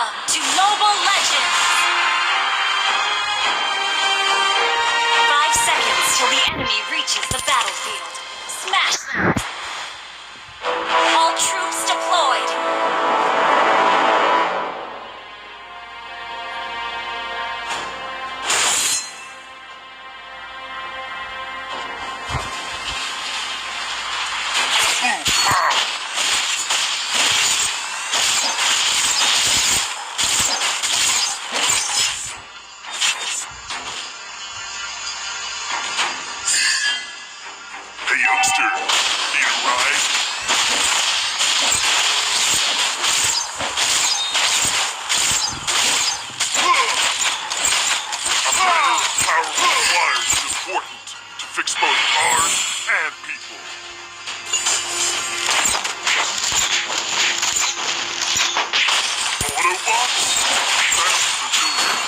Welcome to Mobile Legends! 5 seconds till the enemy reaches the battlefield. Smash them! All troops deployed! Hey youngster, need a ride? A better, powerful wires is important to fix both cars and people. Autobots? Sounds familiar.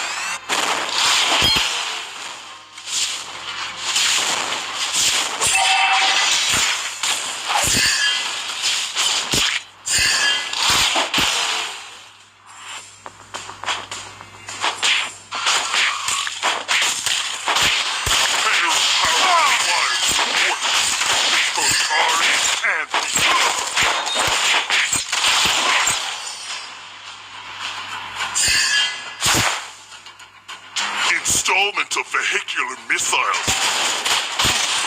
Installment of vehicular missiles.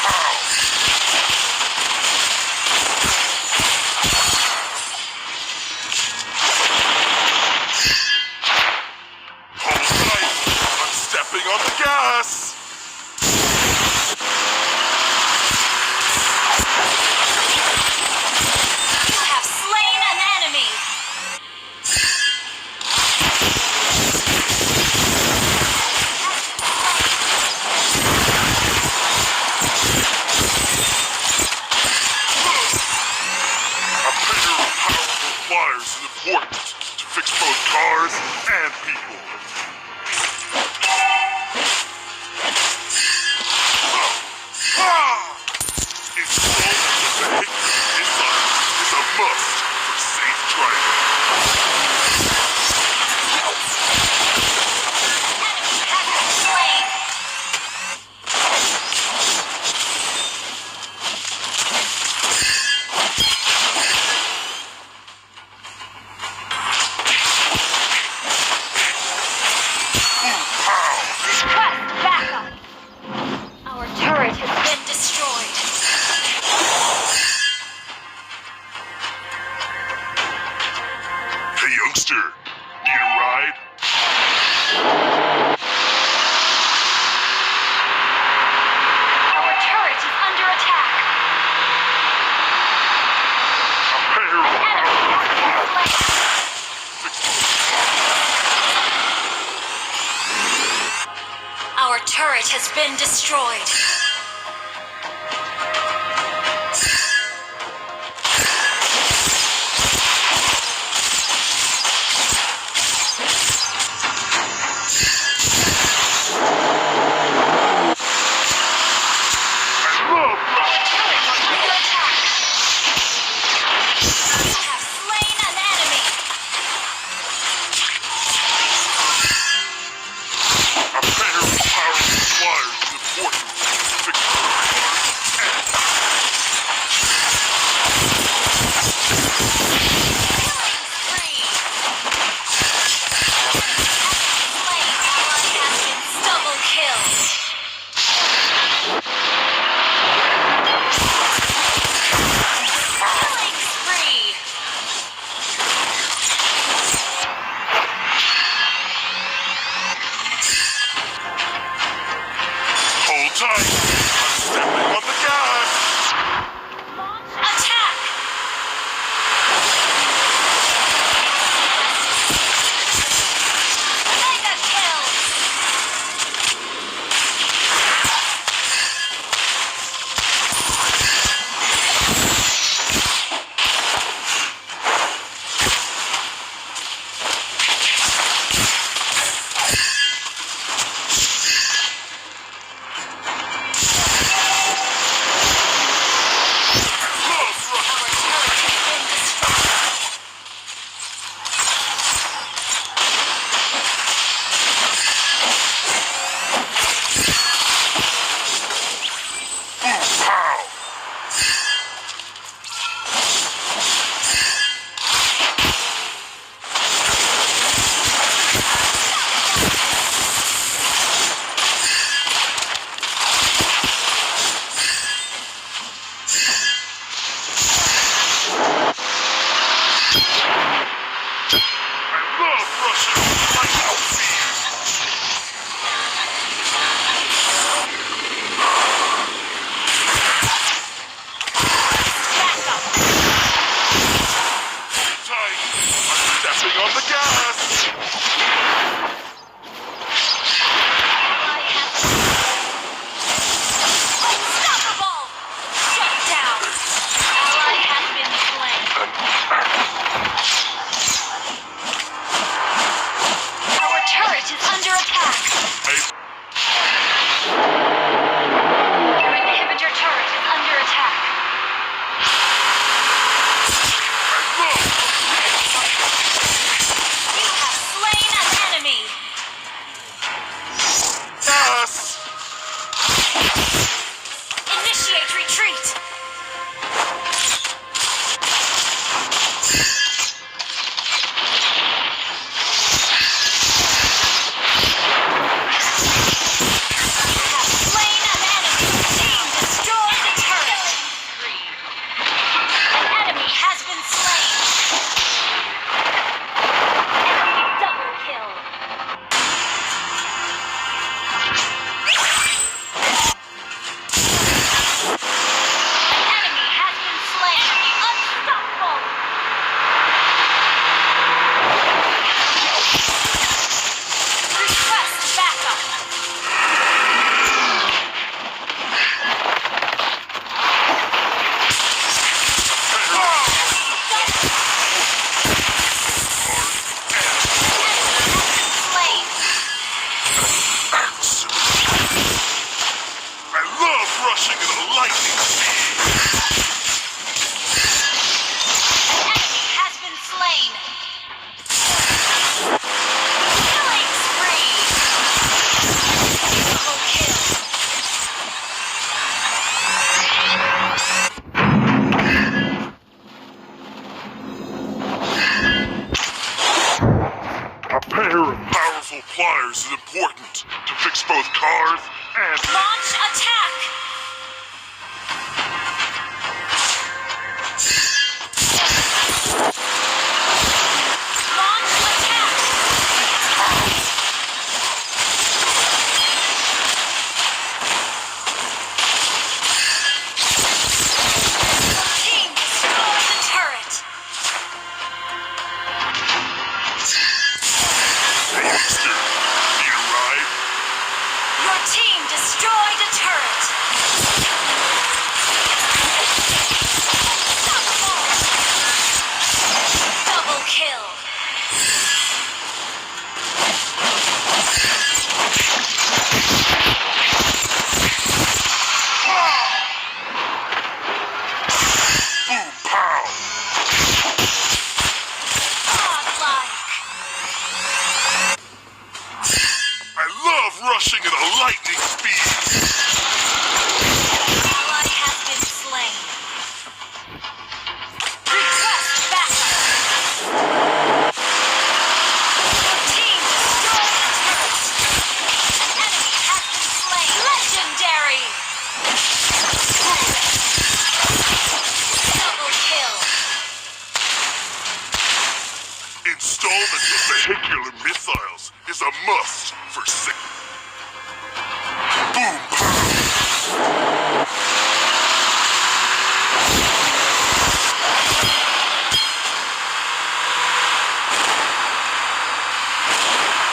Pow! Hold tight. I'm stepping on the gas. You have slain an enemy! Wires is important to fix both cars and people. Installment of vehicular missiles is a must for safe driving. Enemy has been slain! Request backup! Our turret has been destroyed. Hey youngster, need a ride? Our turret is under attack. A pair of Enemy has been slain. Our turret has been destroyed. I love Our turret is under attack. You have slain an enemy. a pair of powerful wires is important to fix both cars and Free. Slain ally has been double killed. Killing spree. hold tight. I'm stepping on the gas. Attack! Mega kill! attack. Your inhibitor turret is under attack. You have slain an enemy. Yes! Initiate retreat. Rushing at a lightning speed. An enemy has been slain. Killing spree. Double kill. A pair of powerful pliers is important to fix both cars and... Launch attack. Destroyed a turret. Double kill. Boom, pow. Godlike. I love rushing at a lightning speed. Ally has been slain. Request backup. Your team destroyed the turret. An enemy has been slain. Legendary. Double kill. Installment of vehicular missiles is a must for six. Boom, pow.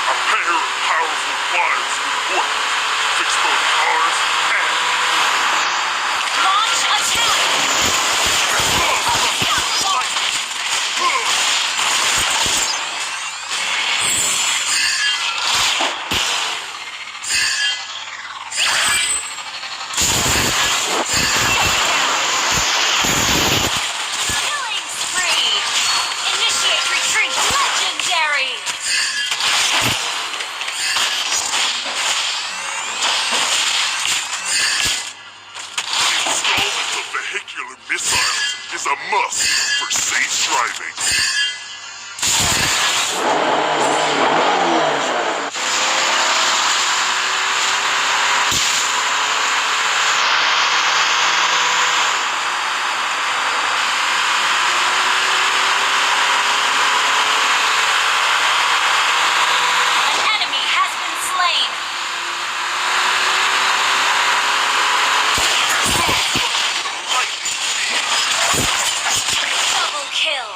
A pair of powerful pliers is important to fix both cars and... Launch attack. Killing spree. Initiate retreat. Legendary. Installment of vehicular missiles is a must for safe driving. An enemy has been slain. Lightning speed. Double kill.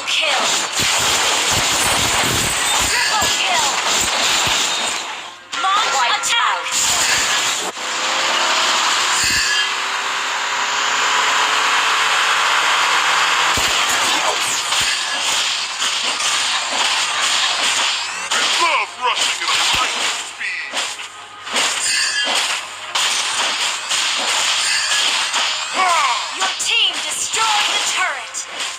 kill. Triple kill. Launch attack. Love rushing at a lightning speed. Ah! Your team destroyed the turret.